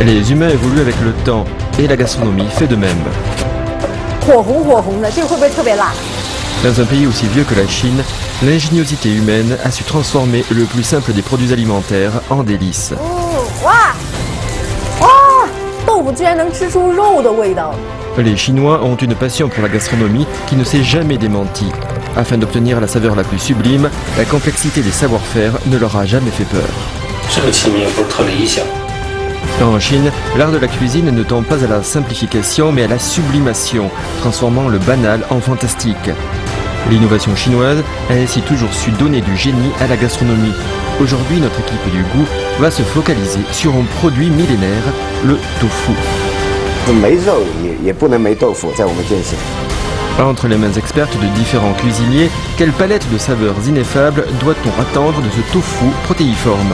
Les humains évoluent avec le temps et la gastronomie fait de même. Dans un pays aussi vieux que la Chine, l'ingéniosité humaine a su transformer le plus simple des produits alimentaires en délices. Les Chinois ont une passion pour la gastronomie qui ne s'est jamais démentie. Afin d'obtenir la saveur la plus sublime, la complexité des savoir-faire ne leur a jamais fait peur. En Chine, l'art de la cuisine ne tend pas à la simplification mais à la sublimation, transformant le banal en fantastique. L'innovation chinoise a ainsi toujours su donner du génie à la gastronomie. Aujourd'hui, notre équipe du goût va se focaliser sur un produit millénaire, le tofu. Entre les mains expertes de différents cuisiniers, quelle palette de saveurs ineffables doit-on attendre de ce tofu protéiforme ?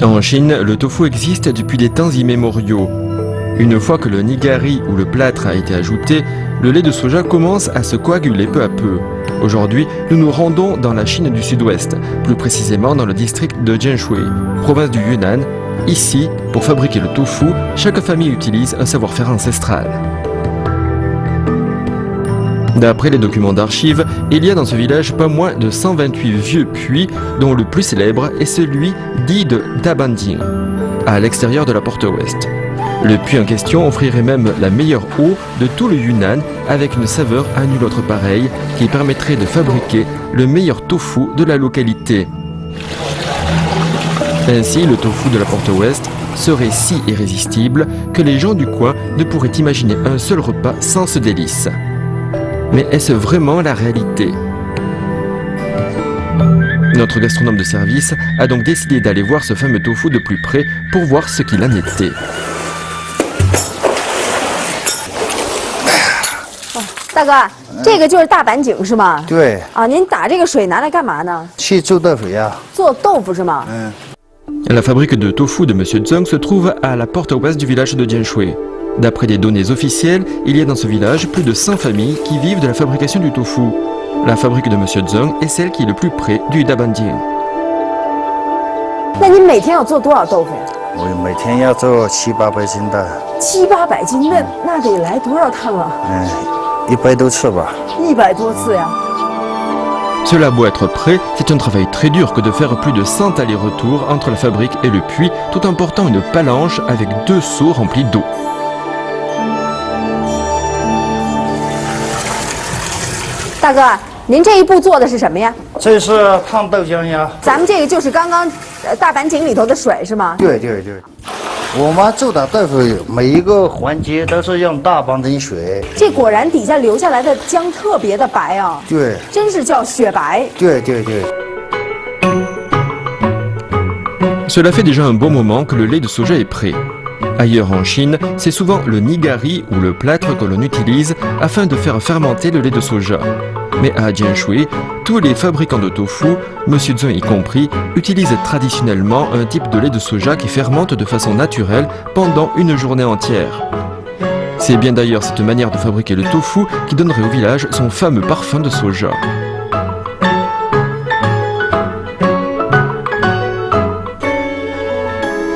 En Chine, le tofu existe depuis des temps immémoriaux. Une fois que le nigari ou le plâtre a été ajouté, le lait de soja commence à se coaguler peu à peu. Aujourd'hui, nous nous rendons dans la Chine du Sud-Ouest, plus précisément dans le district de Jianshui, province du Yunnan. Ici, pour fabriquer le tofu, chaque famille utilise un savoir-faire ancestral. D'après les documents d'archives, il y a dans ce village pas moins de 128 vieux puits, dont le plus célèbre est celui dit de Dabanding, à l'extérieur de la porte ouest. Le puits en question offrirait même la meilleure eau de tout le Yunnan, avec une saveur à nulle autre pareille, qui permettrait de fabriquer le meilleur tofu de la localité. Ainsi, le tofu de la porte ouest serait si irrésistible que les gens du coin ne pourraient imaginer un seul repas sans ce délice. Mais est-ce vraiment la réalité ? Notre gastronome de service a donc décidé d'aller voir ce fameux tofu de plus près pour voir ce qu'il en était. La fabrique de tofu de M. Zheng se trouve à la porte ouest du village de Jianshui. D'après des données officielles, il y a dans ce village plus de 100 familles qui vivent de la fabrication du tofu. La fabrique de M. Zheng est celle qui est le plus près du Dabanding. Cela a beau être prêt, c'est un travail très dur que de faire plus de 100 allers-retours entre la fabrique et le puits, tout en portant une palanche avec 2 seaux remplis d'eau. Cela fait déjà un bon moment que le lait de soja est prêt. Ailleurs en Chine, c'est souvent le nigari ou le plâtre que l'on utilise afin de faire fermenter le lait de soja. Mais à Jianshui, tous les fabricants de tofu, M. Zheng y compris, utilisent traditionnellement un type de lait de soja qui fermente de façon naturelle pendant une journée entière. C'est bien d'ailleurs cette manière de fabriquer le tofu qui donnerait au village son fameux parfum de soja.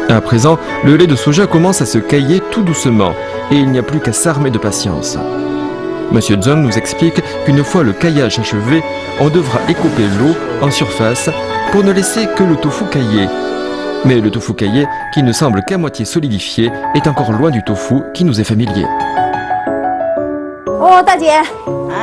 À présent, le lait de soja commence à se cailler tout doucement et il n'y a plus qu'à s'armer de patience. Monsieur Zheng nous explique qu'une fois le caillage achevé, on devra écouper l'eau en surface pour ne laisser que le tofu caillé. Mais le tofu caillé, qui ne semble qu'à moitié solidifié, est encore loin du tofu qui nous est familier. Oh, 大姐，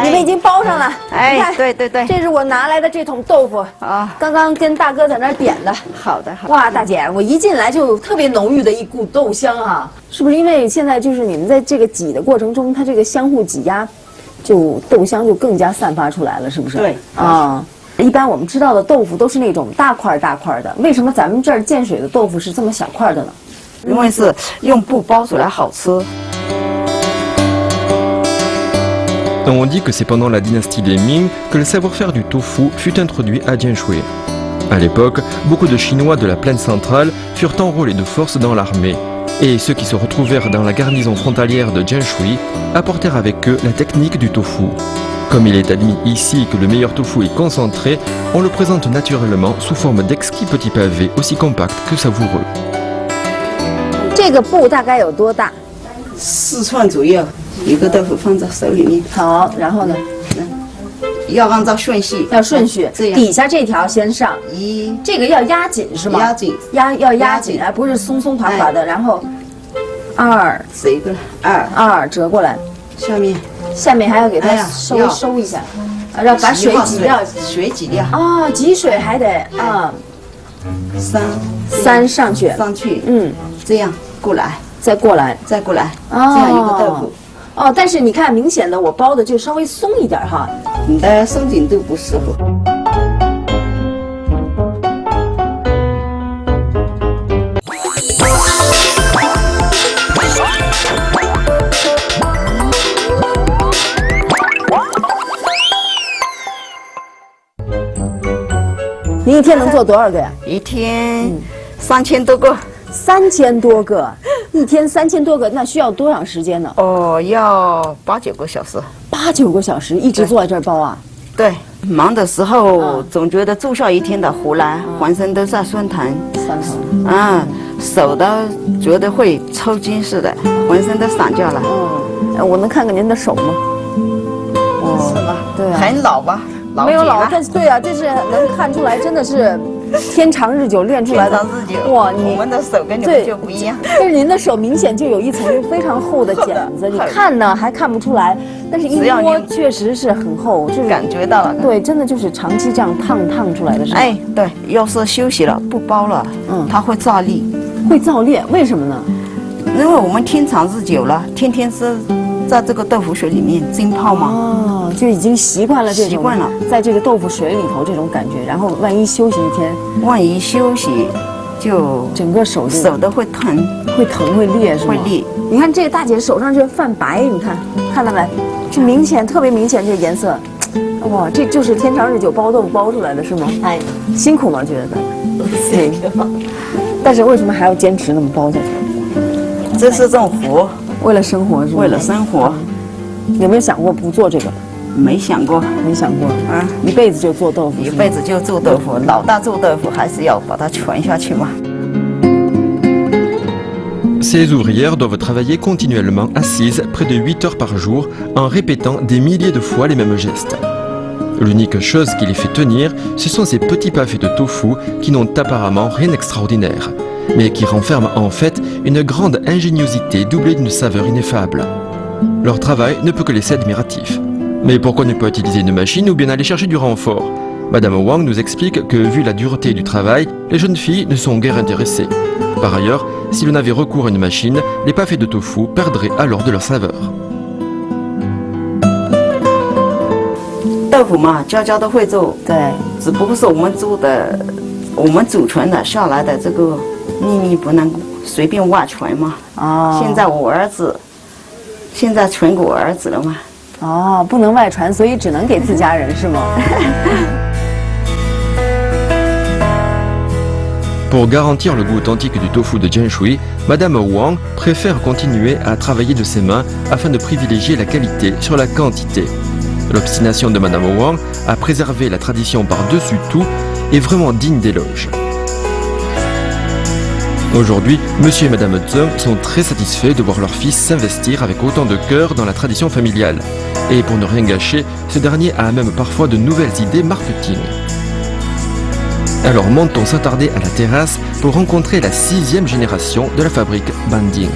你们已经包上了。哎，对对对，这是我拿来的这桶豆腐啊，刚刚跟大哥在那儿点的。好的，好。哇，大姐，我一进来就特别浓郁的一股豆香啊，是不是因为现在就是你们在这个挤的过程中，它这个相互挤压，就豆香就更加散发出来了，是不是？对啊。一般我们知道的豆腐都是那种大块大块的，为什么咱们这儿建水的豆腐是这么小块的呢？因为是用布包出来好吃。 On dit que c'est pendant la dynastie des Ming que le savoir-faire du tofu fut introduit à Jianshui. À l'époque, beaucoup de Chinois de la plaine centrale furent enrôlés de force dans l'armée. Et ceux qui se retrouvèrent dans la garnison frontalière de Jianshui apportèrent avec eux la technique du tofu. Comme il est admis ici que le meilleur tofu est concentré, on le présente naturellement sous forme d'exquis petits pavés aussi compacts que savoureux. 这个布大概有多大？4寸左右，一个豆腐放在手里面。好，然后呢？要按照顺序，要顺序。这样，底下这条先上，这个要压紧是吗？压紧，要压紧，而不是松松垮垮的。然后2，这个2折过来，下面还要给它稍微收一下，让把水挤掉，水挤掉。哦，挤水还得3上去，这样过来，再过来，这样一个豆腐。哦，但是你看，明显的我包的就稍微松一点哈。你的松紧度不适合。你一天能做多少个呀？一天3000多个。3000多个，一天3000多个，那需要多长时间呢？哦，要8、9个小时。8、9个小时一直坐在这儿包啊？对，忙的时候总觉得坐上一天的回来，浑身都在酸疼。手都觉得会抽筋似的，浑身都散掉了。我能看看您的手吗？是吧？对啊。很老吧？没有老，但是对啊，这是能看出来，真的是天长日久练出来的。天长日久，哇，我们的手跟你们就不一样。但是您的手明显就有一层非常厚的茧子，你看呢还看不出来，但是一摸确实是很厚，就是感觉到了。对，真的就是长期这样烫出来的是吧？哎，对，要是休息了不包了，它会炸裂。会炸裂？为什么呢？因为我们天长日久了，天天是在这个豆腐水里面浸泡嘛，就已经习惯了这种，习惯了在这个豆腐水里头这种感觉，然后万一休息一天，万一休息就整个手都会疼，会裂是吗？会裂。你看这个大姐手上就泛白，你看到没？就明显特别明显这个颜色，哇，这就是天长日久包豆腐包出来的是吗？哎，辛苦吗？觉得？辛苦。但是为什么还要坚持那么包下去？这是种活。为了生活是吧？为了生活，有没有想过不做这个？没想过啊！一辈子就做豆腐，一辈子就做豆腐。老大做豆腐还是要把它传下去嘛。Ces ouvrières doivent travailler continuellement assises près de 8 heures par jour en répétant des milliers de fois les mêmes gestes. L'unique chose qui les fait tenir, ce sont ces petits pavés de tofu qui n'ont apparemment rien d'extraordinaire, mais qui renferment en fait une grande ingéniosité doublée d'une saveur ineffable. Leur travail ne peut que laisser admiratif. Mais pourquoi ne pas utiliser une machine ou bien aller chercher du renfort? Madame Wang nous explique que vu la dureté du travail, les jeunes filles ne sont guère intéressées. Par ailleurs, si l'on avait recours à une machine, les pavés de tofu perdraient alors de leur saveur. 豆腐嘛，家家都会做，对，只不过是我们祖传的下来的这个秘密不能随便外传嘛。现在我儿子，现在传给我儿子了嘛。不能外传，所以只能给自家人是吗？ Pour garantir le goût authentique du tofu de Jianshui, Madame Wang préfère continuer à travailler de ses mains afin de privilégier la qualité sur la quantité. L'obstination de Madame Wang à préserver la tradition par-dessus tout est vraiment digne d'éloge. Aujourd'hui, Monsieur et Madame Zheng sont très satisfaits de voir leur fils s'investir avec autant de cœur dans la tradition familiale. Et pour ne rien gâcher, ce dernier a même parfois de nouvelles idées marketing. Alors montons s'attarder à la terrasse pour rencontrer la 6e génération de la fabrique Banding.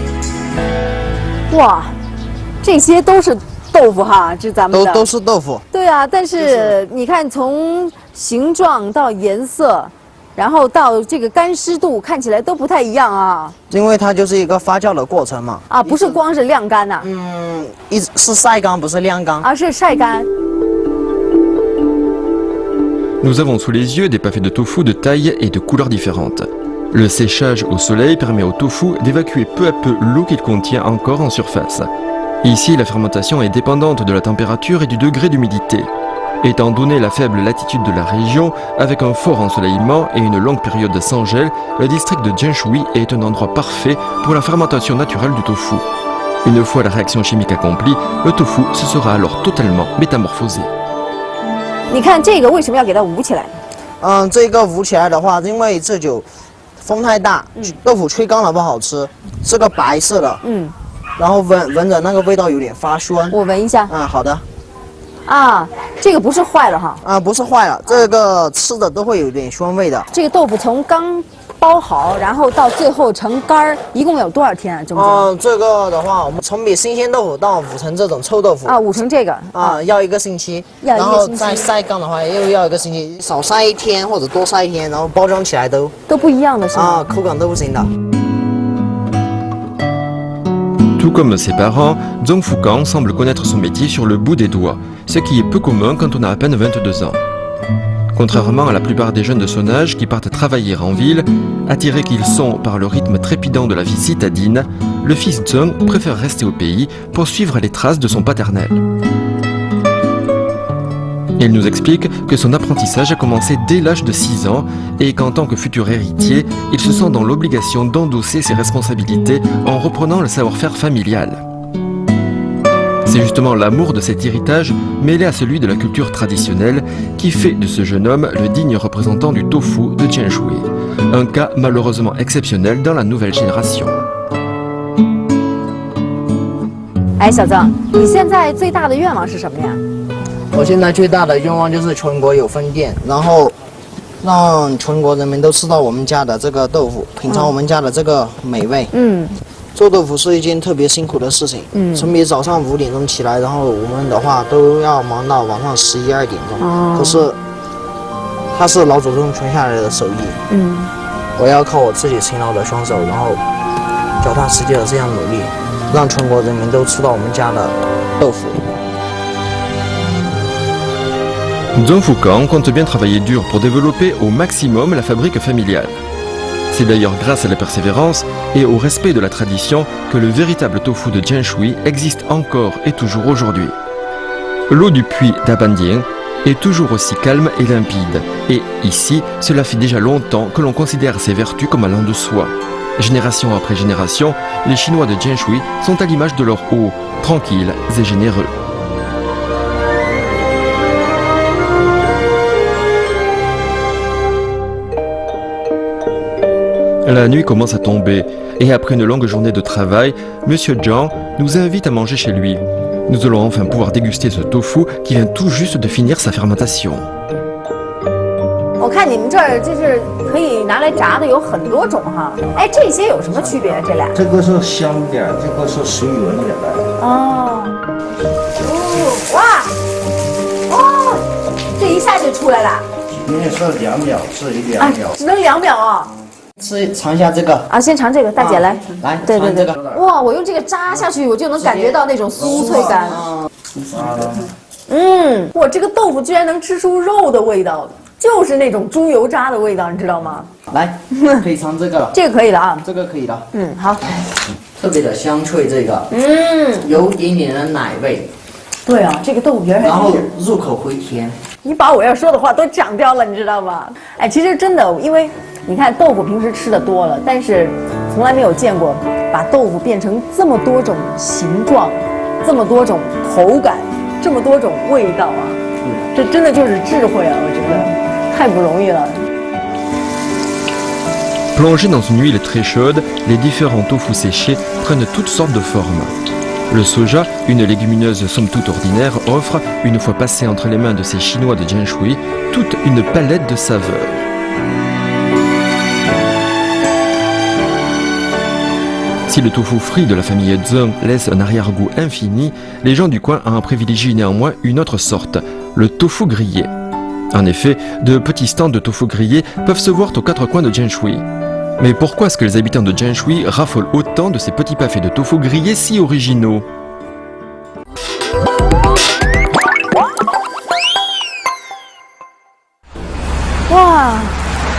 哇，这些都是豆腐哈，这咱们的都是豆腐。对啊，但是你看从形状到颜色，然后到这个干湿度，看起来都不太一样啊。因为它就是一个发酵的过程嘛。不是光是晾干呐。是晒干，不是晾干。是晒干。 Nous avons sous les yeux des pavés de tofu de taille et de couleurs différentes. Le séchage au soleil permet au tofu d'évacuer peu à peu l'eau qu'il contient encore en surface. Ici, la fermentation est dépendante de la température et du degré d'humidité. Étant donné la faible latitude de la région, avec un fort ensoleillement et une longue période sans gel, le district de Jianshui est un endroit parfait pour la fermentation naturelle du tofu. Une fois la réaction chimique accomplie, le tofu se sera alors totalement métamorphosé. 你看这个为什么要给它捂起来？这个捂起来的话，因为这就风太大，豆腐吹干了不好吃，是个白色的，然后闻着那个味道有点发酸。我闻一下。好的。啊，这个不是坏了哈？不是坏了，这个吃的都会有点酸味的。这个豆腐从刚包好，然后到最后成干儿，一共有多少天啊？中间？这个的话，我们从比新鲜豆腐到捂成这种臭豆腐捂成这个要1个星期，然后再晒干的话又要1个星期，少晒1天或者多晒1天，然后包装起来都不一样的是吗？口感都不行的。 Tout comme ses parents, Zhong Fukang semble connaître son métier sur le bout des doigts, ce qui est peu commun quand on a à peine 22 ans. Contrairement à la plupart des jeunes de son âge qui partent travailler en ville, attirés qu'ils sont par le rythme trépidant de la vie citadine, le fils Zhong préfère rester au pays pour suivre les traces de son paternel. Il nous explique que son apprentissage a commencé dès l'âge de 6 ans et qu'en tant que futur héritier, il se sent dans l'obligation d'endosser ses responsabilités en reprenant le savoir-faire familial. C'est justement l'amour de cet héritage mêlé à celui de la culture traditionnelle qui fait de ce jeune homme le digne représentant du tofu de Jianshui, un cas malheureusement exceptionnel dans la nouvelle génération. 哎，小曾，你现在最大的愿望是什么呀？ 我现在最大的愿望就是全国有分店，然后让全国人民都吃到我们家的这个豆腐，品尝我们家的这个美味。做豆腐是一件特别辛苦的事情。从早上5点钟起来，然后我们的话都要忙到晚上11、2点钟。可是它是老祖宗传下来的手艺。我要靠我自己勤劳的双手，然后脚踏实地的这样努力，让全国人民都吃到我们家的豆腐。 Zhong Fukang compte bien travailler dur pour développer au maximum la fabrique familiale. C'est d'ailleurs grâce à la persévérance et au respect de la tradition que le véritable tofu de Jianshui existe encore et toujours aujourd'hui. L'eau du puits d'Abandian est toujours aussi calme et limpide. Et ici, cela fait déjà longtemps que l'on considère ses vertus comme allant de soi. Génération après génération, les Chinois de Jianshui sont à l'image de leur eau, tranquilles et généreux. La nuit commence à tomber et après une longue journée de travail, Monsieur Zhang nous invite à manger chez lui. Nous allons enfin pouvoir déguster ce tofu qui vient tout juste de finir sa fermentation. 我看你们这儿就是可以拿来炸的有很多种哈，哎，这些有什么区别？这俩？这个是香点，这个是水润点的。哇，这一下就出来了。因为是2秒，是2秒。只能2秒啊。 尝一下这个先尝这个，大姐来，来，对，哇，我用这个扎下去，我就能感觉到那种酥脆感。哇，这个豆腐居然能吃出肉的味道，就是那种猪油渣的味道，你知道吗？来，可以尝这个了，这个可以了啊，这个可以了。好，特别的香脆，这个，有一点点的奶味。对啊，这个豆腐皮还然后入口回甜。你把我要说的话都讲掉了，你知道吗？哎，其实真的，因为。 你看豆腐平时吃的多了，但是从来没有见过把豆腐变成这么多种形状、这么多种口感、这么多种味道啊！这真的就是智慧啊！我觉得太不容易了。 Plongés dans une huile très chaude, les différents tofu séchés prennent toutes sortes de formes. Le soja, une légumineuse somme toute ordinaire, offre, une fois passé entre les mains de ces Chinois de Jianshui, toute une palette de saveurs. Si le tofu frit de la famille Zheng laisse un arrière-goût infini, les gens du coin en privilégient néanmoins une autre sorte, le tofu grillé. En effet, de petits stands de tofu grillé peuvent se voir aux 4 coins de Jianshui. Mais pourquoi est-ce que les habitants de Jianshui raffolent autant de ces petits pâtés de tofu grillé si originaux? Wow,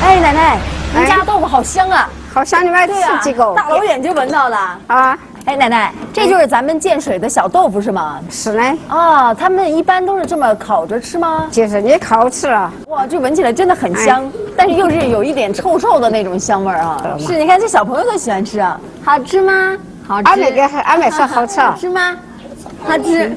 哎，奶奶，您家豆腐好香啊！ 好像你们吃几口？大老远就闻到了啊！哎，奶奶，这就是咱们建水的小豆腐是吗？是呢。啊，他们一般都是这么烤着吃吗？就是你烤吃了，哇，这闻起来真的很香，但是又是有一点臭臭的那种香味儿啊。是，你看这小朋友都喜欢吃啊，好吃吗？好吃。俺们说好吃，好吃吗？好吃。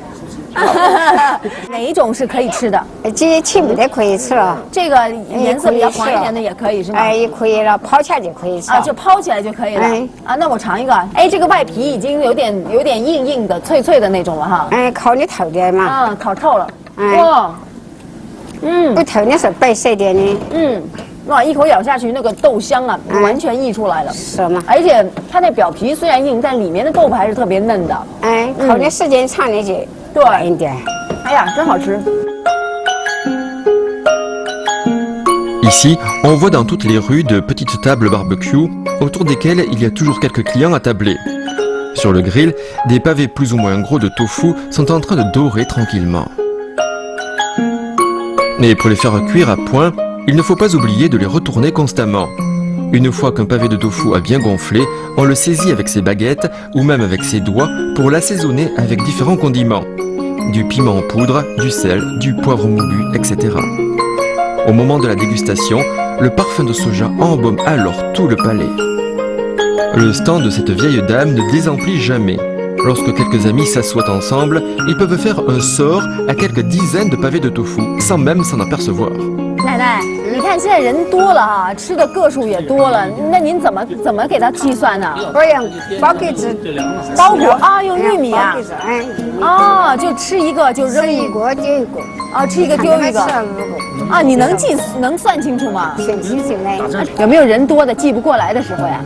哪一种是可以吃的？这青的可以吃了，这个颜色比较黄一点的也可以是吗？哎，也可以了，泡起来就可以吃啊，就泡起来就可以了。啊，那我尝一个。哎，这个外皮已经有点硬硬的、脆脆的那种了哈。哎，烤的透点嘛。啊，烤透了。哇，不透的是白色点的。哇，一口咬下去，那个豆香啊，完全溢出来了。是吗？而且它那表皮虽然硬，但里面的豆腐还是特别嫩的。哎，烤的时间长的就短一点。哎呀，真好吃。Ici, on voit dans toutes les rues de petites tables barbecue autour desquelles il y a toujours quelques clients attablés. Sur le grill, des pavés plus ou moins gros de tofu sont en train de dorer tranquillement. Mais pour les faire cuire à point, il ne faut pas oublier de les retourner constamment. Une fois qu'un pavé de tofu a bien gonflé, on le saisit avec ses baguettes ou même avec ses doigts pour l'assaisonner avec différents condiments. Du piment en poudre, du sel, du poivre moulu, etc. Au moment de la dégustation, le parfum de soja embaume alors tout le palais. Le stand de cette vieille dame ne désemplit jamais. Lorsque quelques amis s'assoient ensemble, ils peuvent faire un sort à quelques dizaines de pavés de tofu, sans même s'en apercevoir. 奶奶，你看现在人多了哈，吃的个数也多了，那您怎么给他计算呢？我用包给子，包裹啊，用玉米啊，哎，哦，就吃一个就扔一个丢一个，啊，吃一个丢一个，啊，你能算清楚吗？挺清楚的。有没有人多的记不过来的时候呀？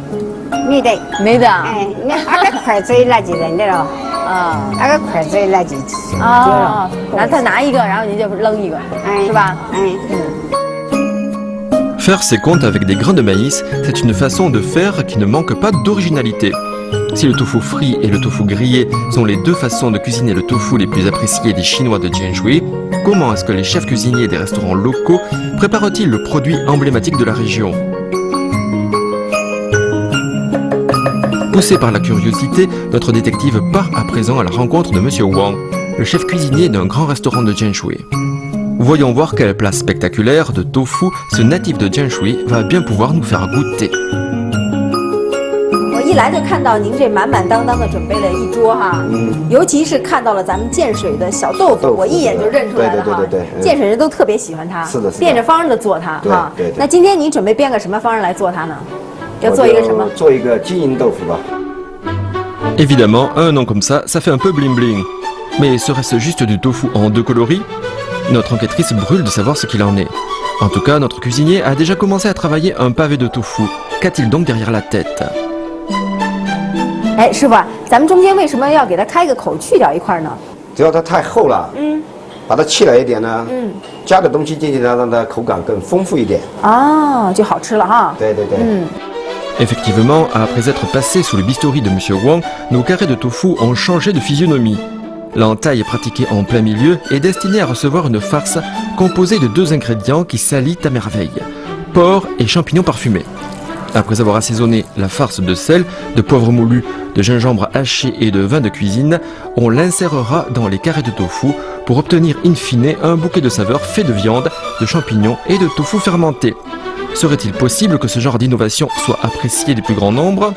没得，没的。哎，那个筷子那就认得了。啊，那个筷子那就丢了。然后他拿一个，然后您就扔一个，是吧？Faire ses comptes avec des grains de maïs, c'est une façon de faire qui ne manque pas d'originalité. Si le tofu frit et le tofu grillé sont les deux façons de cuisiner le tofu les plus appréciées des Chinois de Jianshui, comment est-ce que les chefs cuisiniers des restaurants locaux préparent-ils le produit emblématique de la région? Poussé par la curiosité, notre détective part à présent à la rencontre de Monsieur Wang, le chef cuisinier d'un grand restaurant de Jianshui. Voyons voir quelle place spectaculaire de tofu ce natif de Jianshui va bien pouvoir nous faire goûter. 我一来就看到您这满满当当的准备了一桌哈，尤其是看到了咱们建水的小豆腐，我一眼就认出来了哈。对，建水人都特别喜欢它，是的，变着方的做它哈。对。那今天你准备变个什么方式来做它呢？要做一个什么？做一个金银豆腐吧。Évidemment, un nom comme ça, ça fait un peu bling bling. Mais serait-ce juste du tofu en deux coloris? Notre enquêtrice brûle de savoir ce qu'il en est. En tout cas, notre cuisinier a déjà commencé à travailler un pavé de tofu. Qu'a-t-il donc derrière la tête? 哎，师傅，咱们中间为什么要给它开个口，去掉一块呢？只要它太厚了，把它去了一点呢，加的东西进去呢，让它口感更丰富一点。哦，就好吃了哈。对。Effectivement, après être passés sous le bistouri de Monsieur Wang, nos carrés de tofu ont changé de physionomie. L'entaille pratiquée en plein milieu est destinée à recevoir une farce composée de deux ingrédients qui s'allient à merveille, porc et champignons parfumés. Après avoir assaisonné la farce de sel, de poivre moulu, de gingembre haché et de vin de cuisine, on l'insérera dans les carrés de tofu pour obtenir in fine un bouquet de saveurs fait de viande, de champignons et de tofu fermenté. Serait-il possible que ce genre d'innovation soit apprécié du plus grand nombre?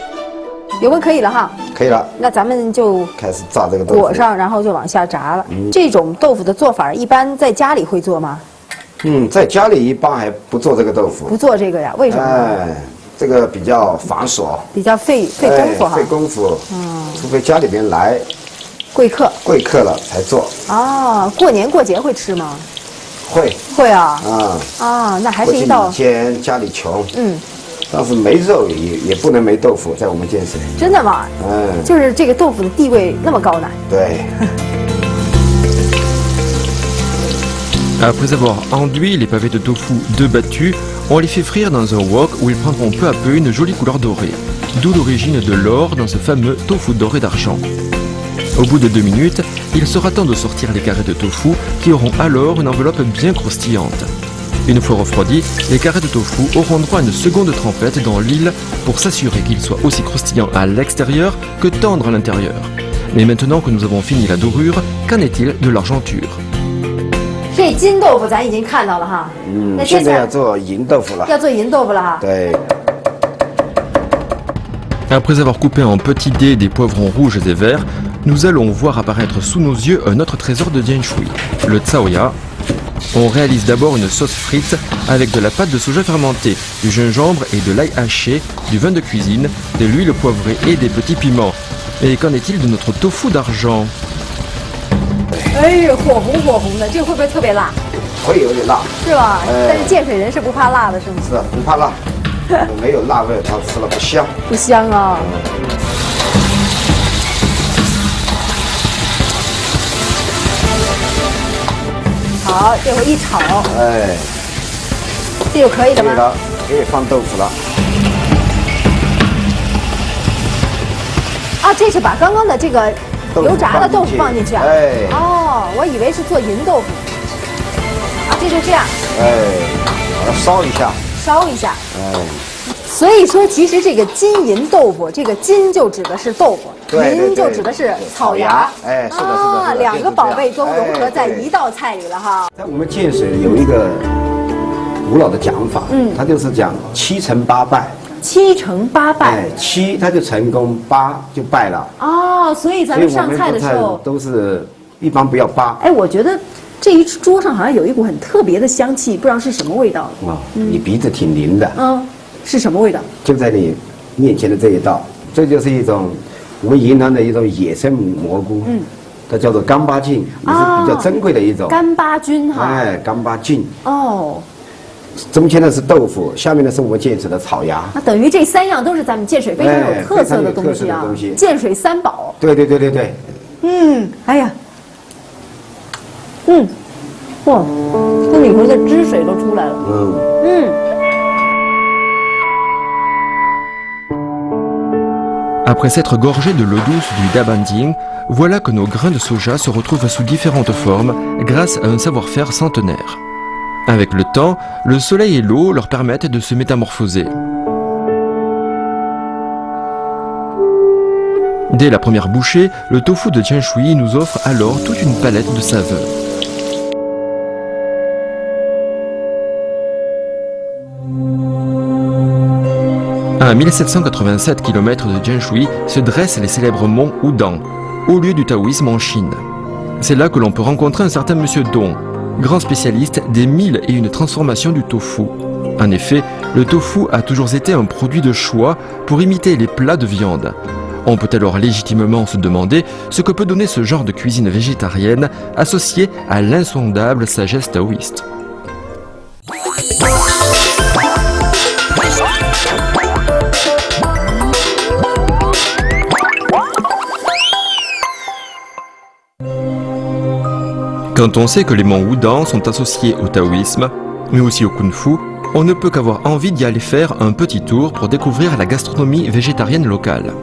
油温可以了哈，可以了。那咱们就开始炸这个豆腐，裹上，然后就往下炸了。这种豆腐的做法一般在家里会做吗？在家里一般还不做这个豆腐。不做这个呀？为什么？哎，这个比较繁琐，比较费功夫哈。费功夫。除非家里边来贵客了才做。哦，过年过节会吃吗？会啊。那还是一道。以前家里穷，但是没肉也不能没豆腐，在我们建水。真的吗？就是这个豆腐的地位那么高呢？对。Après avoir enduit les pavés de tofu deux battus, on les fait frire dans un wok où ils prendront peu à peu une jolie couleur dorée. D'où l'origine de l'or dans ce fameux tofu doré d'argent. Au bout de 2 minutes, il sera temps de sortir les carrés de tofu qui auront alors une enveloppe bien croustillante. Une fois refroidis, les carrés de tofu auront droit à une seconde trempette dans l'huile pour s'assurer qu'ils soient aussi croustillants à l'extérieur que tendres à l'intérieur. Mais maintenant que nous avons fini la dorure, qu'en est-il de l'argenture? 这金豆腐咱已经看到了哈，那接现在下来要做银豆腐了。要做银豆腐了哈。对。 Après avoir coupé en petits dés des poivrons rouges et verts, nous allons voir apparaître sous nos yeux un autre trésor de Jianshui, le tsaoya. On réalise d'abord une sauce frite avec de la pâte de soja fermentée, du gingembre et de l'ail haché, du vin de cuisine, de l'huile poivrée et des petits piments. Et qu'en est-il de notre tofu d'argent? 哎呦，火红的，这个会不会特别辣？会有点辣，是吧？但是建水人是不怕辣的，是吗？是不怕辣，没有辣味，它吃了不香。不香啊。好，这会一炒，哎，这就可以了吗？对了，可以放豆腐了。啊，这是把刚刚的这个油炸的豆腐放进去啊？哎。哦，我以为是做银豆腐。啊，这就这样。哎，把它烧一下。烧一下。哎。所以说，其实这个金银豆腐，这个金就指的是豆腐，银就指的是草芽。哎，是的，是的。啊，两个宝贝都融合在一道菜里了哈。在我们建水有一个古老的讲法，它就是讲7成8败。7成8败。哎，7它就成功，8就败了。哦，所以咱们上菜的时候都是一般不要8。哎，我觉得这一桌上好像有一股很特别的香气，不知道是什么味道。啊，你鼻子挺灵的。嗯。是什么味道？就在你面前的这一道，这就是一种我们云南的一种野生蘑菇，它叫做干巴菌，也是比较珍贵的一种。干巴菌哈。哎，干巴菌。哦。中间的是豆腐，下面的是我们建水的草芽。那等于这3样都是咱们建水非常有特色的东西啊！建水3宝。对对对对对。哎呀，哇，这里头的汁水都出来了。Après s'être gorgé de l'eau douce du dabanding, voilà que nos grains de soja se retrouvent sous différentes formes grâce à un savoir-faire centenaire. Avec le temps, le soleil et l'eau leur permettent de se métamorphoser. Dès la première bouchée, le tofu de Jianshui nous offre alors toute une palette de saveurs. À 1787 km de Jianshui se dressent les célèbres monts Wudang, au lieu du taoïsme en Chine. C'est là que l'on peut rencontrer un certain monsieur Dong, grand spécialiste des 1001 transformations du tofu. En effet, le tofu a toujours été un produit de choix pour imiter les plats de viande. On peut alors légitimement se demander ce que peut donner ce genre de cuisine végétarienne associée à l'insondable sagesse taoïste. Quand on sait que les monts Wudang sont associés au taoïsme, mais aussi au kung-fu, on ne peut qu'avoir envie d'y aller faire un petit tour pour découvrir la gastronomie végétarienne locale.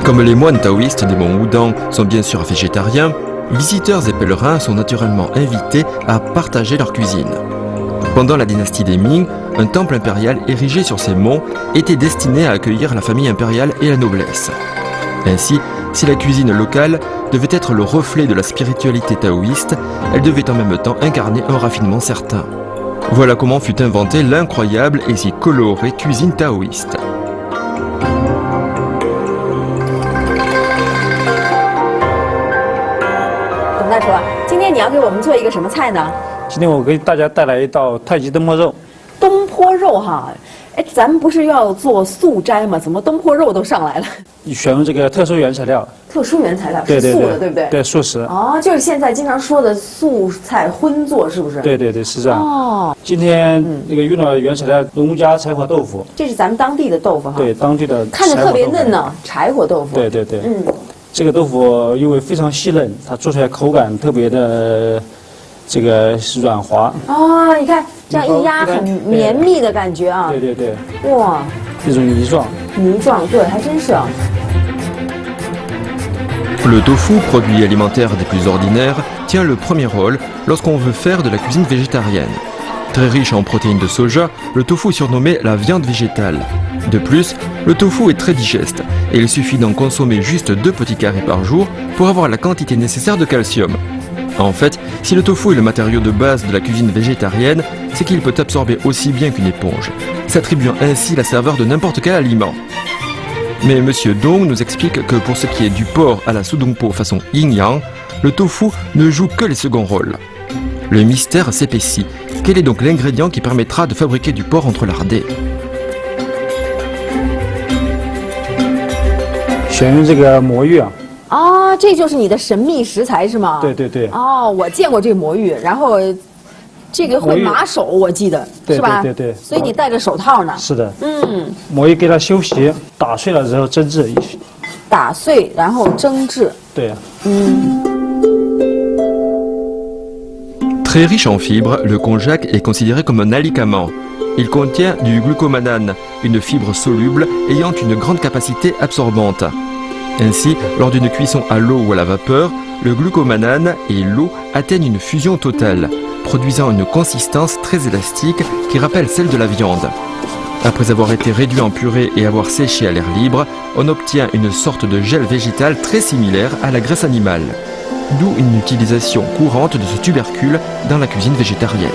Comme les moines taoïstes des monts Wudang sont bien sûr végétariens, visiteurs et pèlerins sont naturellement invités à partager leur cuisine. Pendant la dynastie des Ming, un temple impérial érigé sur ces monts était destiné à accueillir la famille impériale et la noblesse. Ainsi, si la cuisine locale devait être le reflet de la spiritualité taoïste, elle devait en même temps incarner un raffinement certain. Voilà comment fut inventée l'incroyable et si colorée cuisine taoïste. Eh, 咱们不是要做素斋吗？怎么东坡肉都上来了？选用这个特殊原材料。特殊原材料是素的，对不对？对，素食。哦，就是现在经常说的素菜荤做，是不是？对对对，是这样。哦。今天那个用的原材料，农家柴火豆腐。这是咱们当地的豆腐哈。对，当地的。看着特别嫩呢，柴火豆腐。对对对。这个豆腐因为非常细嫩，它做出来口感特别的这个软滑。哦，你看。这样一压很绵密的感觉啊！对对对，哇，这种泥状。泥状，对，还真是啊。Le tofu, produit alimentaire des plus ordinaires, tient le premier rôle lorsqu'on veut faire de la cuisine végétarienne. Très riche en protéines de soja, le tofu est surnommé la viande végétale. De plus, le tofu est très digeste et il suffit d'en consommer juste 2 petits carrés par jour pour avoir la quantité nécessaire de calcium. En fait, si le tofu est le matériau de base de la cuisine végétarienne, c'est qu'il peut absorber aussi bien qu'une éponge, s'attribuant ainsi la saveur de n'importe quel aliment. Mais Monsieur Dong nous explique que pour ce qui est du porc à la sudongpo façon yin-yang, le tofu ne joue que les seconds rôles. Le mystère s'épaissit. Quel est donc l'ingrédient qui permettra de fabriquer du porc entrelardé? 选用这个魔芋啊。啊，这就是你的神秘食材是吗？对对对。哦，我见过这个魔芋，然后这个会麻手，我记得对是吧？对对对。所以你戴着手套呢。是的。嗯。魔芋给它修皮，打碎了之后蒸制。打碎然后蒸制。对。Très riche en fibres, le konjac est considéré comme un alicament. Il contient du glucomanane, une fibre soluble ayant une grande capacité absorbante. Ainsi, lors d'une cuisson à l'eau ou à la vapeur, le glucomanane et l'eau atteignent une fusion totale, produisant une consistance très élastique qui rappelle celle de la viande. Après avoir été réduit en purée et avoir séché à l'air libre, on obtient une sorte de gel végétal très similaire à la graisse animale. D'où une utilisation courante de ce tubercule dans la cuisine végétarienne.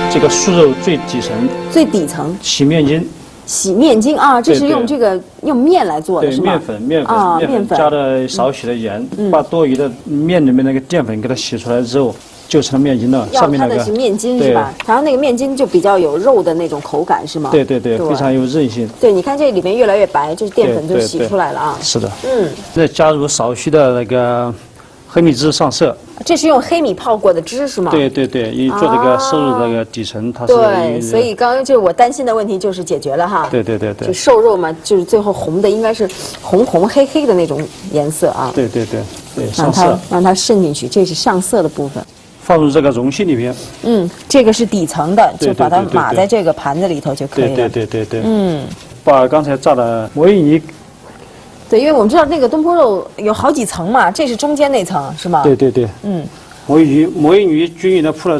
这个素肉最底层。最底层。洗面巾。洗面巾啊，这是用这个用面来做的是吗？对，面粉加了少许的盐，把多余的面里面那个淀粉给它洗出来之后，就成了面巾了。上面那个。要它的是面巾是吧？然后那个面巾就比较有肉的那种口感是吗？对，非常有韧性。对，你看这里面越来越白，就是淀粉就洗出来了啊。是的。再加入少许的那个黑米汁上色。这是用黑米泡过的汁是吗？对，因为做这个瘦肉这个底层它是。对，所以刚刚就是我担心的问题就是解决了哈。对。就瘦肉嘛，就是最后红的应该是红黑黑的那种颜色啊。对，上色。让它渗进去，这是上色的部分。放入这个容器里面。这个是底层的，就把它码在这个盘子里头就可以了。对。把刚才炸的魔芋泥。对，因为我们知道那个东坡肉有好几层嘛，这是中间那层是吗？对。魔芋泥均匀的铺了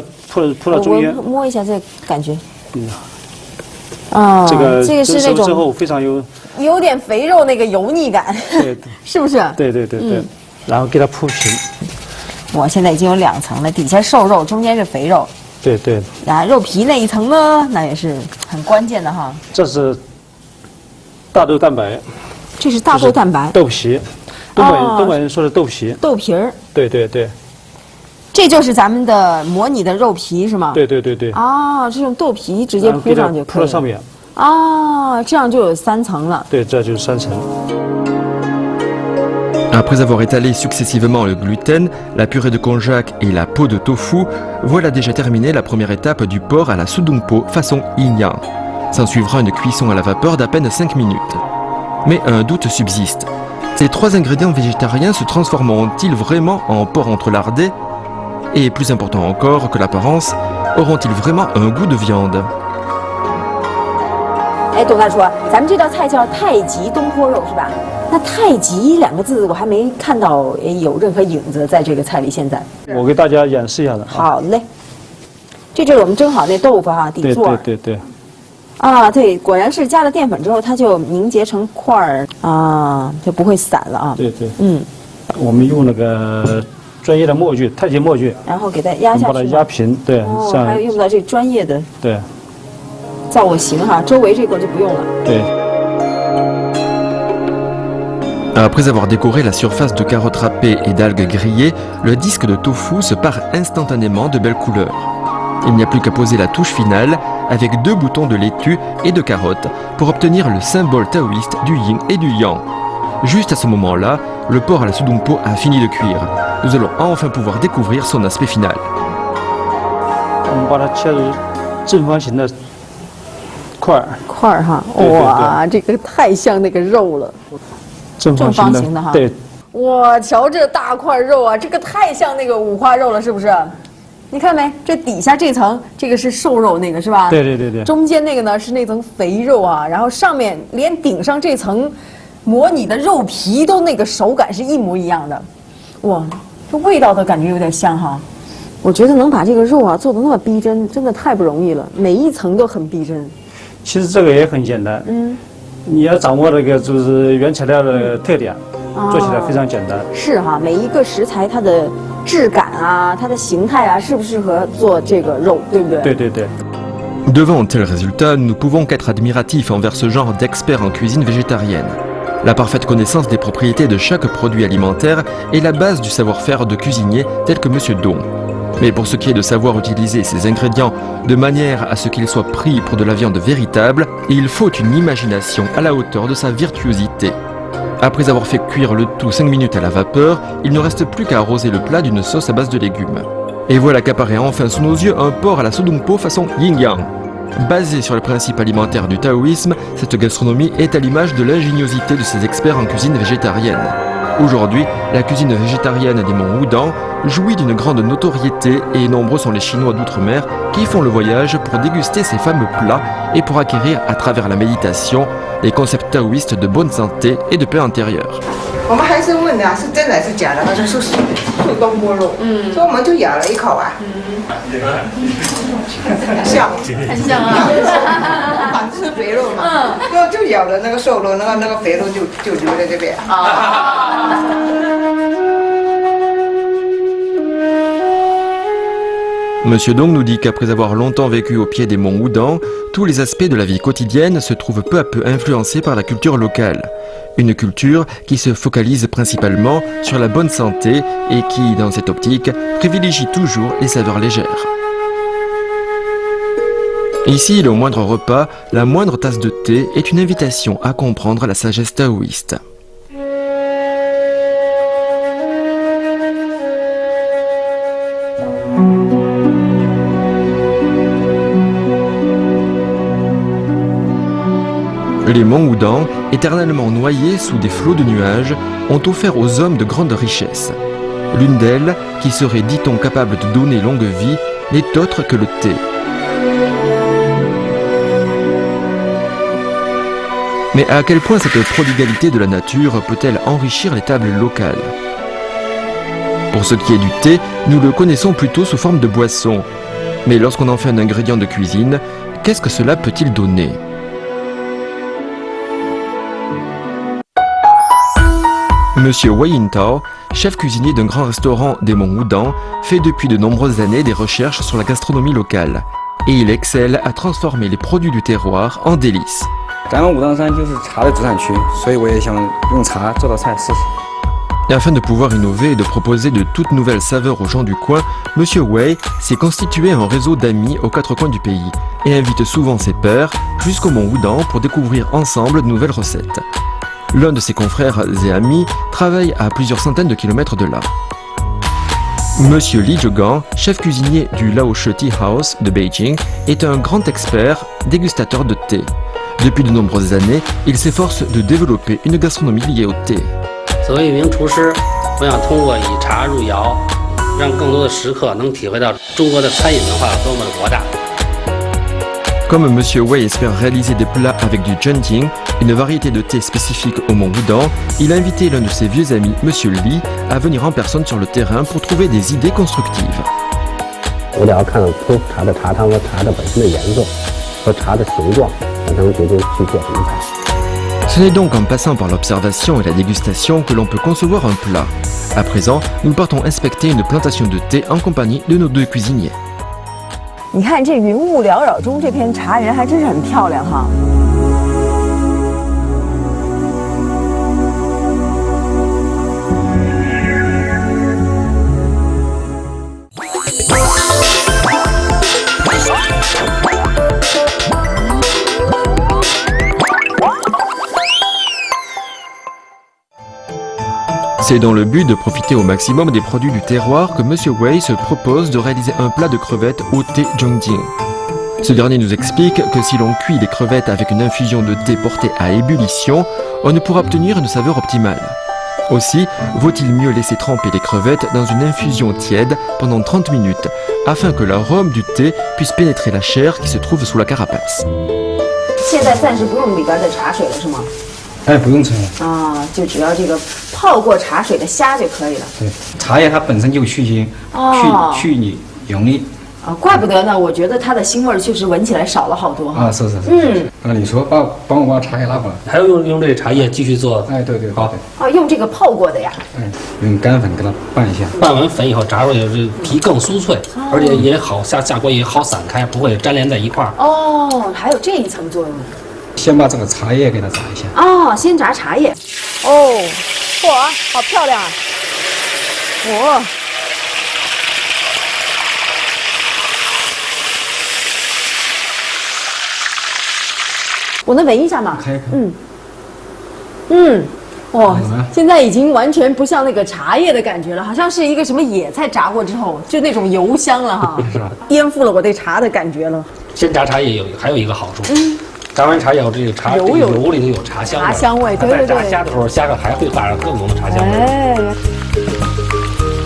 中间。我摸一下这感觉。这个是那种之后非常有点肥肉那个油腻感，是不是？对。然后给它铺平。我现在已经有2层了，底下瘦肉，中间是肥肉。对。然后肉皮那一层呢，那也是很关键的哈。这是大豆蛋白。这是大豆蛋白。豆皮，东北人说的豆皮。豆皮儿。对。这就是咱们的模拟的肉皮是吗？对。哦，这种豆皮直接铺上就可以了。铺到上面。哦，这样就有3层了。对，这就是3层。Après avoir étalé successivement le gluten, la purée de konjac et la peau de tofu, voilà déjà terminé la première étape du porc à la sudongpo façon yin-yang. S'en suivra une cuisson à la vapeur d'à peine 5 minutes. Mais un doute subsiste. Ces 3 ingrédients végétariens se transformeront-ils vraiment en porc entrelardé? Et plus important encore que l'apparence, auront-ils vraiment un goût de viande? 哎，董大叔，咱们这道菜叫太极东坡肉是吧？那太极2个字我还没看到有任何影子在这个菜里。现在我给大家演示一下子。好嘞，这就是我们蒸好那豆腐哈，底座。对。啊，对，果然是加了淀粉之后，它就凝结成块儿啊，就不会散了啊。对。我们用那个专业的墨具，太极墨具，然后给它压下去，把它压平。对，还有用到这专业的对造我形哈，周围这个就不用了。对。Après avoir décoré la surface de carottes râpées et d'algues grillées, le disque de tofu se pare instantanément de belles couleurs. Il n'y a plus qu'à poser la touche finale avec 2 boutons de laitue et de carottes pour obtenir le symbole taoïste du yin et du yang. Juste à ce moment-là, le porc à la sudongpo a fini de cuire. Nous allons enfin pouvoir découvrir son aspect final. 我们把它切入正方形的块儿哈，哇，这个太像那个肉了。正方形的哈。对。哇，瞧这大块肉啊，这个太像那个五花肉了，是不是？你看没？这底下这层，这个是瘦肉那个是吧？对。中间那个呢是那层肥肉啊，然后上面连顶上这层模拟的肉皮都那个手感是一模一样的。哇，这味道都感觉有点像哈。我觉得能把这个肉啊做得那么逼真，真的太不容易了，每一层都很逼真。其实这个也很简单，你要掌握那个就是原材料的特点，做起来非常简单。是哈，每一个食材它的质感啊，它的形态啊，适不适合做这个肉，对不对？对对对。Devant un tel résultat, nous ne pouvons qu'être admiratifs envers ce genre d'experts en cuisine végétarienne. La parfaite connaissance des propriétés de chaque produit alimentaire est la base du savoir-faire de cuisinier tel que Monsieur Dong. Mais pour ce qui est de savoir utiliser ces ingrédients de manière à ce qu'ils soient pris pour de la viande véritable, il faut une imagination à la hauteur de sa virtuosité. Après avoir fait cuire le tout 5 minutes à la vapeur, il ne reste plus qu'à arroser le plat d'une sauce à base de légumes. Et voilà qu'apparaît enfin sous nos yeux un porc à la sodungpo façon yin-yang. Basée sur le principe alimentaire du taoïsme, cette gastronomie est à l'image de l'ingéniosité de ces experts en cuisine végétarienne. Aujourd'hui, la cuisine végétarienne des monts Wudang jouit d'une grande notoriété et nombreux sont les Chinois d'outre-mer qui font le voyage pour déguster ces fameux plats et pour acquérir à travers la méditation les concepts taoïstes de bonne santé et de paix intérieure. 我们还是问的是真的是假的，他说是素东坡肉，所以我们就咬了一口啊，像，很像啊，反正是肥肉嘛，就咬了那个瘦肉，那个肥肉就留在这边。Monsieur Dong nous dit qu'après avoir longtemps vécu au pied des monts Wudang, tous les aspects de la vie quotidienne se trouvent peu à peu influencés par la culture locale. Une culture qui se focalise principalement sur la bonne santé et qui, dans cette optique, privilégie toujours les saveurs légères. Ici, le moindre repas, la moindre tasse de thé est une invitation à comprendre la sagesse taoïste. Les monts Wudang, éternellement noyés sous des flots de nuages, ont offert aux hommes de grandes richesses. L'une d'elles, qui serait, dit-on, capable de donner longue vie, n'est autre que le thé. Mais à quel point cette prodigalité de la nature peut-elle enrichir les tables locales? Pour ce qui est du thé, nous le connaissons plutôt sous forme de boisson. Mais lorsqu'on en fait un ingrédient de cuisine, qu'est-ce que cela peut-il donner? Monsieur Wei Yintao, chef cuisinier d'un grand restaurant des monts Wudang, fait depuis de nombreuses années des recherches sur la gastronomie locale. Et il excelle à transformer les produits du terroir en délices. Et afin de pouvoir innover et de proposer de toutes nouvelles saveurs aux gens du coin, Monsieur Wei s'est constitué un réseau d'amis aux quatre coins du pays et invite souvent ses pairs jusqu'au mont Wudang pour découvrir ensemble de nouvelles recettes. L'un de ses confrères et amis travaille à plusieurs centaines de kilomètres de là. Monsieur Li Zhegang, chef cuisinier du Laoshe Tea House de Beijing, est un grand expert dégustateur de thé. Depuis de nombreuses années, il s'efforce de développer une gastronomie liée au thé. Comme Monsieur Wei espère réaliser des plats avec du Zhenjing, une variété de thé spécifique au mont Wudang, il a invité l'un de ses vieux amis, Monsieur Li, à venir en personne sur le terrain pour trouver des idées constructives. Ce n'est donc en passant par l'observation et la dégustation que l'on peut concevoir un plat. À présent, nous partons inspecter une plantation de thé en compagnie de nos deux cuisiniers. 你看这云雾缭绕中，这片茶园还真是很漂亮哈。C'est dans le but de profiter au maximum des produits du terroir que Monsieur Wei se propose de réaliser un plat de crevettes au thé Zhenjing. Ce dernier nous explique que si l'on cuit les crevettes avec une infusion de thé portée à ébullition, on ne pourra obtenir une saveur optimale. Aussi, vaut-il mieux laisser tremper les crevettes dans une infusion tiède pendant 30 minutes, afin que l'arôme du thé puisse pénétrer la chair qui se trouve sous la carapace. 现在暂时不用里边的茶水了是吗？哎，不用茶。啊，就只要这个泡过茶水的虾就可以了。对，茶叶它本身就去腥，去腻油腻。怪不得呢，我觉得它的腥味儿确实闻起来少了好多哈。是。那你说帮我把茶叶拿过来，还要用这个茶叶继续做。哎，对，好。用这个泡过的呀。用干粉给它拌一下。拌完粉以后炸出来就是皮更酥脆，而且也好下锅也好散开，不会粘连在一块儿。还有这一层作用。先把这个茶叶给它炸一下。先炸茶叶。嚯，好漂亮啊！我能闻一下吗？可以。现在已经完全不像那个茶叶的感觉了，好像是一个什么野菜炸过之后，就那种油香了哈，是吧？颠覆了我对茶的感觉了。先炸茶叶还有一个好处，炸完茶以后，这个茶油里头有茶香味。茶香味，对。炸虾的时候，虾上还会挂上更浓的茶香味。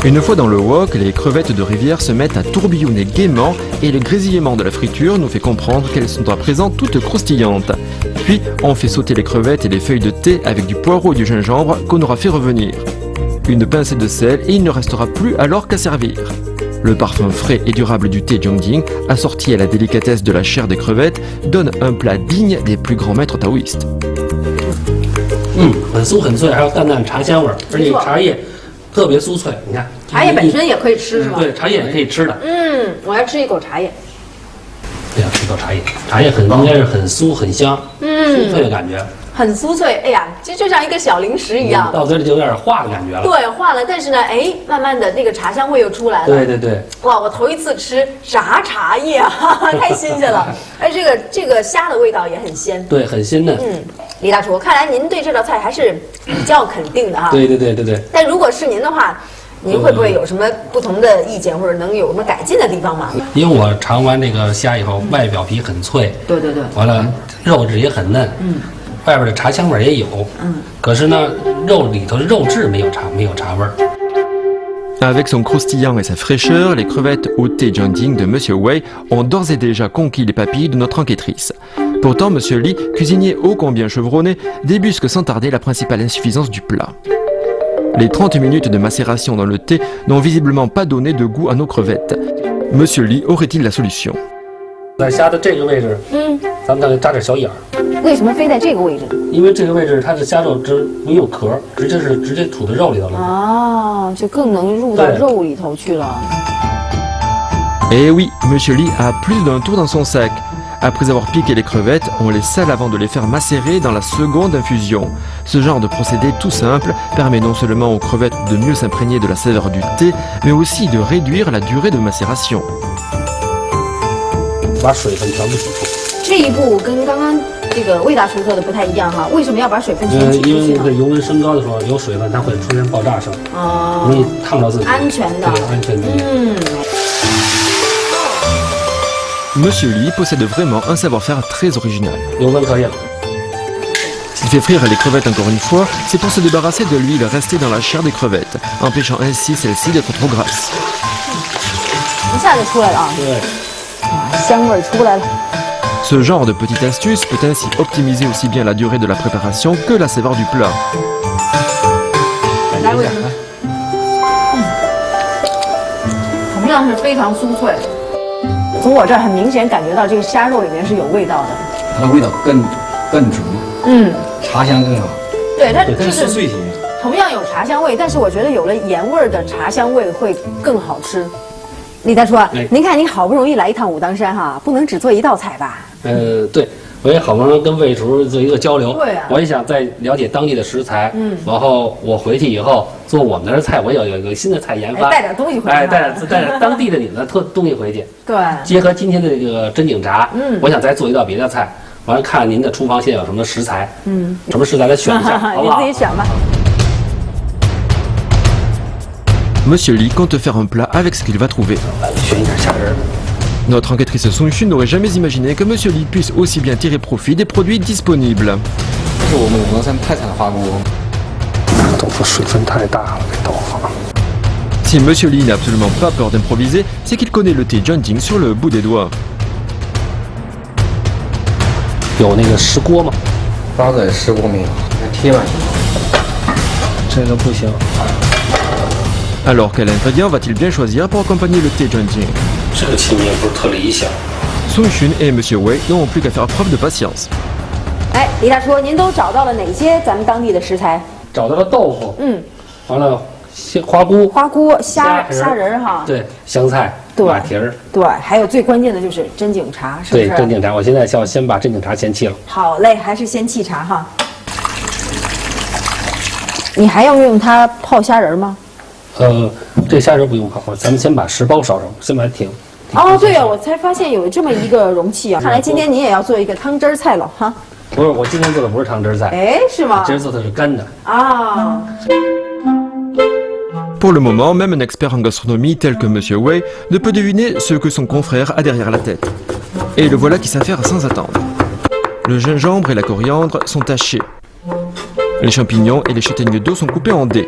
Une fois dans le wok, les crevettes de rivière se mettent à tourbillonner gaiement et le grésillement de la friture nous fait comprendre qu'elles sont à présent toutes croustillantes. Puis, on fait sauter les crevettes et les feuilles de thé avec du poireau et du gingembre qu'on aura fait revenir. Une pincée de sel et il ne restera plus alors qu'à servir. Le parfum frais et durable du thé Jiangding, assorti à la délicatesse de la chair des crevettes, donne un plat digne des plus grands maîtres taoïstes. 很酥很脆，还有淡淡茶香味儿，而且茶叶特别酥脆。你看，茶叶本身也可以吃是吗？对，茶叶也可以吃的。我要吃一口茶叶。对呀，吃一口茶叶，茶叶应该是很酥很香，酥脆的感觉。很酥脆，哎呀，就像一个小零食一样。到嘴里就有点化的感觉了。对，化了，但是呢，慢慢的那个茶香味又出来了。对。哇，我头一次吃炸茶叶，太新鲜了。而这个虾的味道也很鲜。对，很鲜嫩。李大厨，看来您对这道菜还是比较肯定的哈。对。但如果是您的话，您会不会有什么不同的意见，或者能有什么改进的地方吗？因为我尝完这个虾以后，外表皮很脆。对。完了，肉质也很嫩。外边的茶香味也有，可是呢，肉里头的肉质没有茶味儿。Avec son croustillant et sa fraîcheur, les crevettes au thé Jiangding de Monsieur Wei ont d'ores et déjà conquis les papilles de notre enquêtrice. Pourtant, Monsieur Li, cuisinier ô combien chevronné, débusque sans tarder la principale insuffisance du plat. Les 30 minutes de macération dans le thé n'ont visiblement pas donné de goût à nos crevettes. Monsieur Li aurait-il la solution? 在虾的这个位置，咱们再扎点小眼儿。为什么非在这个位置？因为这个位置它的虾肉汁没有壳，直接吐到肉里头了。就更能入到肉里头去了。Eh oui, Monsieur Li a plus d'un tour dans son sac. Après avoir piqué les crevettes, on les sale avant de les faire macérer dans la seconde infusion. Ce genre de procédé tout simple permet non seulement aux crevettes de mieux s'imprégner de la saveur du thé, mais aussi de réduire la durée de macération. 把水分全部洗出。这一步跟刚刚这个魏大厨做的不太一样哈，为什么要把水分全挤出去呢？因为这油温升高的时候，有水分它会出现爆炸声，容易烫到自己。安全的。对，安全的。Monsieur Li possède vraiment un savoir-faire très original. 油温可以了。S'il fait frire les crevettes encore une fois, c'est pour se débarrasser de l'huile restée dans la chair des crevettes, empêchant ainsi celle-ci d'être trop grasse. 一下就出来了啊！对，香味出来了。Ce genre de petite astuce peut ainsi optimiser aussi bien la durée de la préparation que la saveur du plat. 来，为什么？同样是非常酥脆。从我这儿很明显感觉到这个虾肉里面是有味道的，它的味道更足，茶香更好。对，它就是酥脆些。同样有茶香味，但是我觉得有了盐味的茶香味会更好吃。李大厨，您看您好不容易来一趟武当山哈，不能只做一道菜吧？对，我也好不容易跟魏厨做一个交流，对啊，我也想再了解当地的食材，然后我回去以后做我们那儿的菜，我有一个新的菜研发，带点东西回去，带点当地的你们的东西回去，对，结合今天的这个真景炸，我想再做一道别的菜，完了看您的厨房现在有什么食材，什么食材来选一下，好不好？你自己选吧。Monsieur Li compte faire un plat avec ce qu'il va trouver. Notre enquêtrice Song Xun n'aurait jamais imaginé que Monsieur Li puisse aussi bien tirer profit des produits disponibles. Si Monsieur Li n'a absolument pas peur d'improviser, c'est qu'il connaît le thé Jiangding sur le bout des doigts. 有那个石锅吗？包子石锅没有，贴吧。Alors quel ingrédient va-t-il bien choisir pour accompagner le thé Zhengjing? Sun Xun et Monsieur Wei n'ont plus qu'à faire preuve de patience. 哎，李大厨，您都找到了哪些咱们当地的食材？找到了豆腐，完了花菇、虾仁哈，对，香菜、马蹄儿，对，还有最关键的就是真景茶，是不是？对，真景茶，我现在要先把真景茶先沏了。好嘞，还是先沏茶哈。你还要用它泡虾仁吗？这虾仁不用泡，咱们先把10包烧上，先把它挺。哦，对呀，我才发现有这么一个容器啊！看来今天你也要做一个汤汁菜了哈。不是，我今天做的不是汤汁菜。哎，是吗？今天做的是干的。啊。Pour le moment, même un expert en gastronomie tel que Monsieur Wei ne peut deviner ce que son confrère a derrière la tête. Et le voilà qui s'affaire sans attendre. Le gingembre et la coriandre sont hachés. Les champignons et les châtaignes d'eau sont coupés en dés.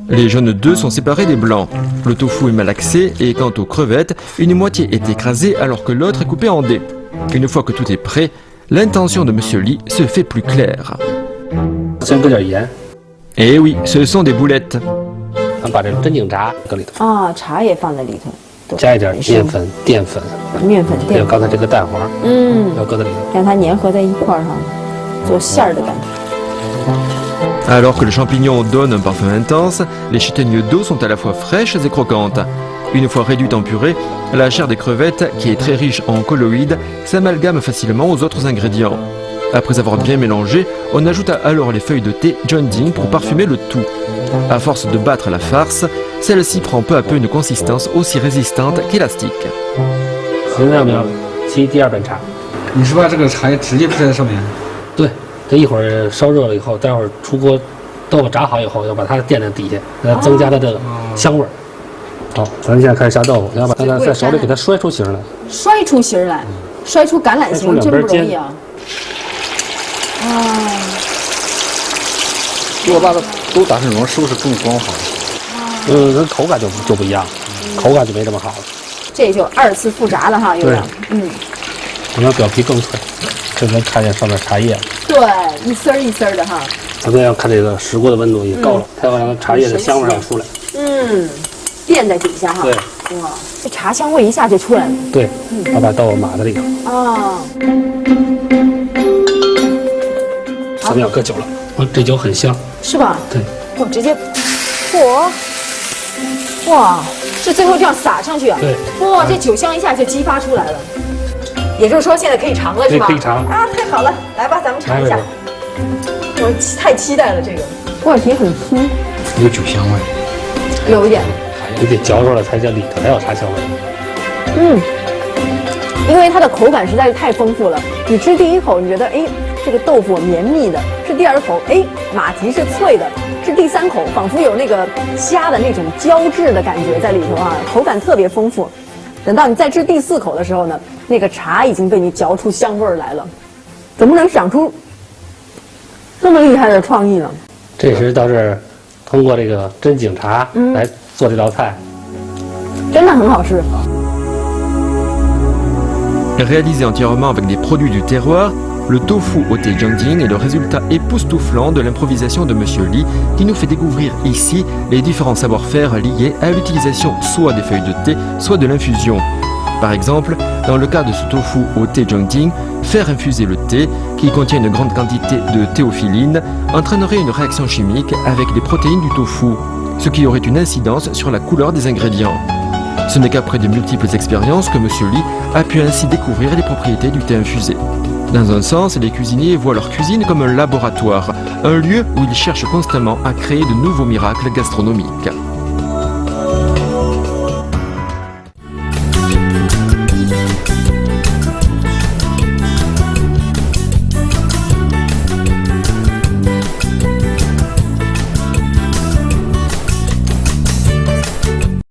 Les jaunes d'œufs sont séparés des blancs. Le tofu est malaxé et quant aux crevettes, une moitié est écrasée alors que l'autre est coupée en dés. Une fois que tout est prêt, l'intention de Monsieur Li se fait plus claire. Eh oui, ce sont des boulettes. 把这真景茶搁里头啊，茶也放在里头，加一点面粉、淀粉，还有刚才这个蛋黄，要搁在里头，让它粘合在一块儿哈，做馅儿的感觉。Alors que le champignon donne un parfum intense, les châtaignes d'eau sont à la fois fraîches et croquantes. Une fois réduite en purée, la chair des crevettes, qui est très riche en colloïdes, s'amalgame facilement aux autres ingrédients. Après avoir bien mélangé, on ajoute alors les feuilles de thé Zhengjing pour parfumer le tout. À force de battre la farce, celle-ci prend peu à peu une consistance aussi résistante qu'élastique. 现在我们要沏第2杯茶。你是把这个茶叶直接铺在上面？对，这一会儿烧热了以后，待会儿出锅，豆腐炸好以后，要把它垫在底下，给它增加它的香味儿。好，咱现在开始下豆腐，要把它在手里给它摔出形来。摔出形来，摔出橄榄形真不容易啊！啊。如果把它都打成蓉，是不是更光滑？口感就不一样，口感就没这么好了。这就2次复炸了哈，有点。我们表皮更脆，这能看见上面茶叶。对，一丝儿一丝儿的哈。咱们要看这个石锅的温度也高了，它要让茶叶的香味要出来。垫在底下哈。对。哇，这茶香味一下就出来了。对，要把豆腐码在里头。啊。咱们要搁酒了。这酒很香，是吧？对，我直接，哇，是最后这样撒上去啊？对，哇，这酒香一下就激发出来了。也就是说，现在可以尝了，是吧？可以尝啊，太好了，来吧，咱们尝一下。我太期待了，这个外皮很酥，有酒香味，有一点。你得嚼出来才叫里头才有茶香味。因为它的口感实在是太丰富了。你吃第1口，你觉得哎，这个豆腐绵密的；吃第2口，哎，马蹄是脆的；吃第3口，仿佛有那个虾的那种胶质的感觉在里头啊，口感特别丰富。等到你再吃第4口的时候呢，那个茶已经被你嚼出香味儿来了。怎么能想出这么厉害的创意呢？这是倒是通过这个真景茶来做这道菜，真的很好吃。Réalisé entièrement avec des produits du terroir, le tofu au thé Zhengjing est le résultat époustouflant de l'improvisation de Monsieur Li qui nous fait découvrir ici les différents savoir-faire liés à l'utilisation soit des feuilles de thé, soit de l'infusion. Par exemple, dans le cas de ce tofu au thé Zhengjing, faire infuser le thé, qui contient une grande quantité de théophyline, entraînerait une réaction chimique avec les protéines du tofu, ce qui aurait une incidence sur la couleur des ingrédients. Ce n'est qu'après de multiples expériences que Monsieur Li a pu ainsi découvrir les propriétés du thé infusé. Dans un sens, les cuisiniers voient leur cuisine comme un laboratoire, un lieu où ils cherchent constamment à créer de nouveaux miracles gastronomiques.